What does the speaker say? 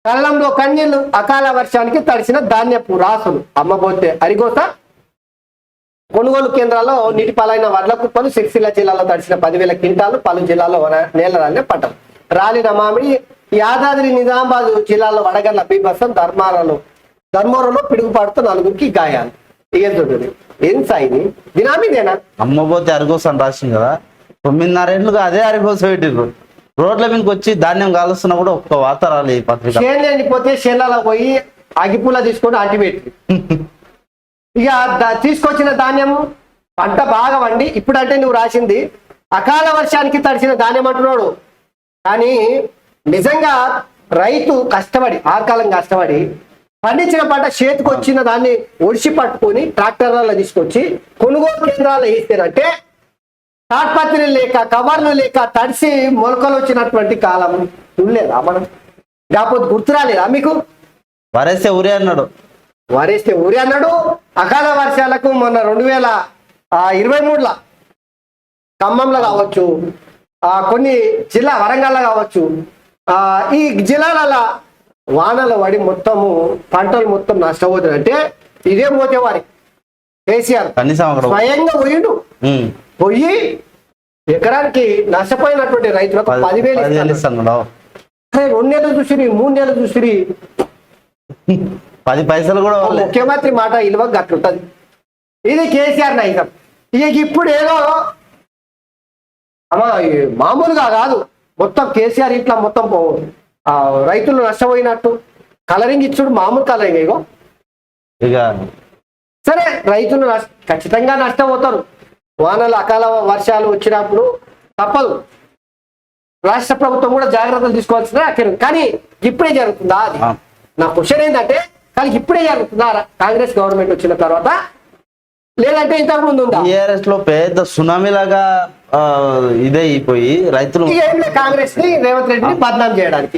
కళ్ళంలో కన్నీళ్లు, అకాల వర్షానికి తడిసిన ధాన్యపు రాసులు. అమ్మబోతే అరిగోత. కొనుగోలు కేంద్రాల్లో నీటి పాలైన వడ్ల కుప్పలు. సిరిసిల్ల జిల్లాలో తడిసిన 10,000 క్వింటాలు. పలు జిల్లాల్లో నేల రాలిన పంటలు. రాలిన మామిడి. యాదాద్రి నిజామాబాద్ జిల్లాలో వడగళ్ల బీభత్సం. ధర్మవరంలో పిడుగుపాటుతో 4గురికి గాయాలు. ఇక చూడండి ఏం సాయి దినామీదేనా. అమ్మబోతే అరిగోస అని రాసింది కదా, 9.5 ఏళ్ళుగా అదే అరిగోస పెట్టిర్రు. రోడ్ల మీదకి వచ్చి ధాన్యం కాలుస్తున్నా కూడా ఒక్క వాత రాలి ఈ పత్రిక. చేను లేనిపోతే చేనులలో పోయి అగిపూల తీసుకొని అంటిపెట్టి ఇక తీసుకొచ్చిన ధాన్యము పంట బాగా వండి. ఇప్పుడంటే నువ్వు రాసింది అకాల వర్షానికి తడిసిన ధాన్యం అంటున్నాడు. కానీ నిజంగా రైతు కష్టపడి ఆరుకాలం కష్టపడి పండించిన పంట చేతికి వచ్చిన దాన్ని ఒడిసి పట్టుకొని ట్రాక్టర్లలో తీసుకొచ్చి కొనుగోలు కేంద్రాల్లో వేస్తేనంటే తాట్పత్రి లేక కవర్లు లేక తడిసి మొలకలు వచ్చినటువంటి కాలం చూడలేదా మనం? కాకపోతే గుర్తురాలేదా మీకు? వరేస్తే ఊరే అన్నాడు. వరేస్తే ఊరి అన్నాడు. అకాల వర్షాలకు మొన్న 2023లో ఖమ్మంలో కావచ్చు, కొన్ని జిల్లా వరంగల్లో కావచ్చు, ఈ జిల్లాల వానలు పడి మొత్తము పంటలు మొత్తం నష్టపోతుంది. అంటే ఇదే పోతే వారి కేసీఆర్ స్వయంగా పోయిండు. పోయి ఎకరానికి నష్టపోయినటువంటి రైతులకు 10,000 ఇస్తున్నాడు. 2 నెలలు చూసిరి, 3 నెలలు చూసిరి, 10 పైసలు కూడా ముఖ్యమంత్రి మాట ఇలువ గట్లుంటది. ఇది కేసీఆర్ నైజం. ఇక ఇప్పుడు ఏదో అమ్మా మామూలుగా కాదు, మొత్తం కేసీఆర్ ఇట్లా మొత్తం రైతులు నష్టపోయినట్టు కలరింగ్ ఇచ్చుడు మామూలు కలరింగ్. ఇగో ఇక సరే రైతులు ఖచ్చితంగా నష్టపోతారు. వానలు అకాల వర్షాలు వచ్చినప్పుడు తప్పదు. రాష్ట్ర ప్రభుత్వం కూడా జాగ్రత్తలు తీసుకోవాల్సిన అక్కడ. కానీ ఇప్పుడే జరుగుతుందా అది నా క్వశ్చన్ ఏంటంటే, కానీ ఇప్పుడే జరుగుతుందా కాంగ్రెస్ గవర్నమెంట్ వచ్చిన తర్వాత, లేదంటే ఇంతకు ముందు ఉందా? టీఆర్ఎస్ లో పెద్ద సునామీ లాగా ఇదే అయిపోయి రైతులు కాంగ్రెస్ ని రేవంత్ రెడ్డిని బద్నాం చేయడానికి